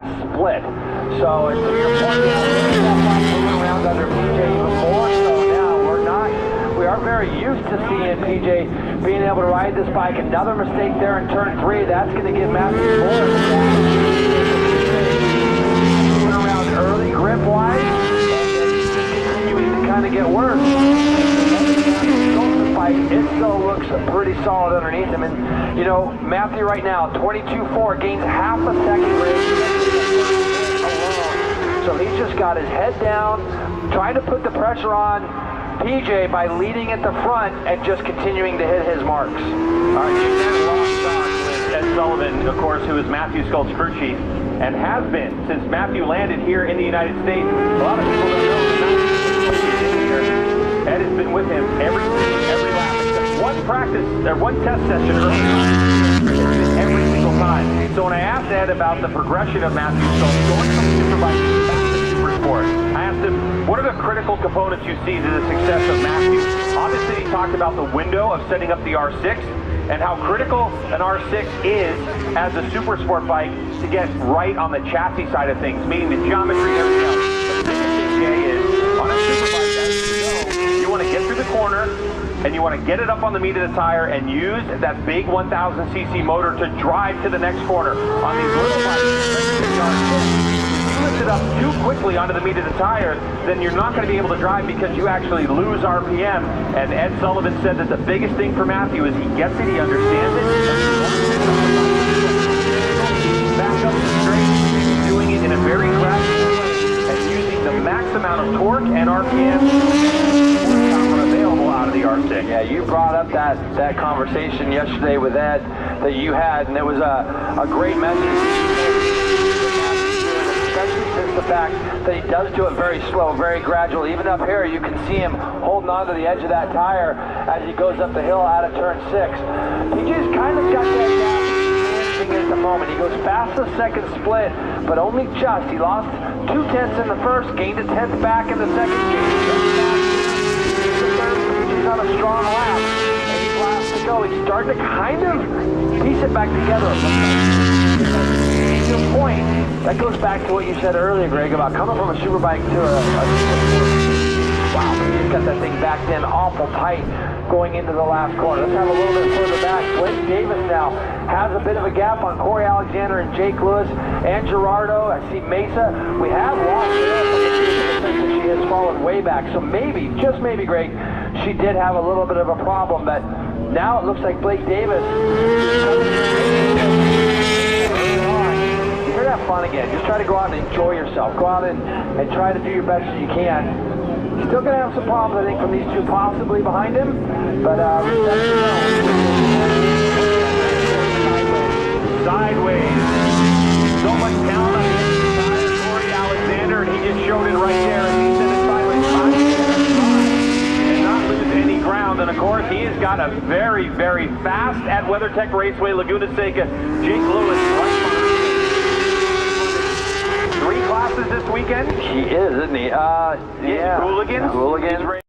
split. So it's moving around under PJ even more so now. We are very used to seeing PJ being able to ride this bike. Another mistake there in turn 3. That's going to give Matthew more. Moving around early grip-wise, and continuing to kind of get worse. It still looks pretty solid underneath him. And, you know, Matthew right now, 22.4, gains half a second race. So he's just got his head down, trying to put the pressure on PJ by leading at the front and just continuing to hit his marks. All right, you've had a long talk with Ed Sullivan, of course, who is Matthew Sculp's crew chief, and has been since Matthew landed here in the United States. A lot of people don't know that Matthew is here. Ed has been with him every lap, except one practice, or one test session earlier, every single time. So when I asked Ed about the progression of Matthew Sculp going from Superbike back to Supersport, I asked him, what are the critical components you see to the success of Matthew? Obviously, he talked about the window of setting up the R6 and how critical an R6 is as a Supersport bike to get right on the chassis side of things, meaning the geometry and everything else. But the biggest thing, Jay, is on a Superbike, as you know, you want to get through the corner and you want to get it up on the meat of the tire and use that big 1000cc motor to drive to the next corner. On these little bikes, especially the R6, lift it up too quickly onto the meat of the tire, then you're not going to be able to drive because you actually lose RPM. And Ed Sullivan said that the biggest thing for Matthew is he gets it, he understands it, back up straight, doing it in a very gradual way and using the max amount of torque and RPM available out of the R6. Yeah, you brought up that conversation yesterday with Ed that you had, and it was a great message. Especially since the fact that he does do it very slow, very gradual. Even up here, you can see him holding on to the edge of that tire as he goes up the hill out of turn 6. He just kind of got that down at the moment. He goes past the second split, but only just. He lost 2 tenths in the first, gained a tenth back in the second. He's on a strong lap, and he's last to go. He's starting to kind of piece it back together. To your point, that goes back to what you said earlier, Greg, about coming from a Superbike to a wow, he's got that thing backed in awful tight going into the last corner. Let's have a little bit further back. Blake Davis now has a bit of a gap on Corey Alexander and Jake Lewis and Gerardo. I see Mesa. We have lost her, but she has fallen way back. So maybe, just maybe, Greg, she did have a little bit of a problem, but now it looks like Blake Davis have fun again. Just try to go out and enjoy yourself. Go out and try to do your best as you can. Still going to have some problems, I think, from these two possibly behind him, but sideways. So much talent on the inside. Corey Alexander, and he just showed it right there. And he's in the sideways and not lose any ground. And of course, he has got a very, very fast at WeatherTech Raceway, Laguna Seca, Jake Lewis right behind. 3 classes this weekend? He is, isn't he? Yeah. Hooligans? Hooligans.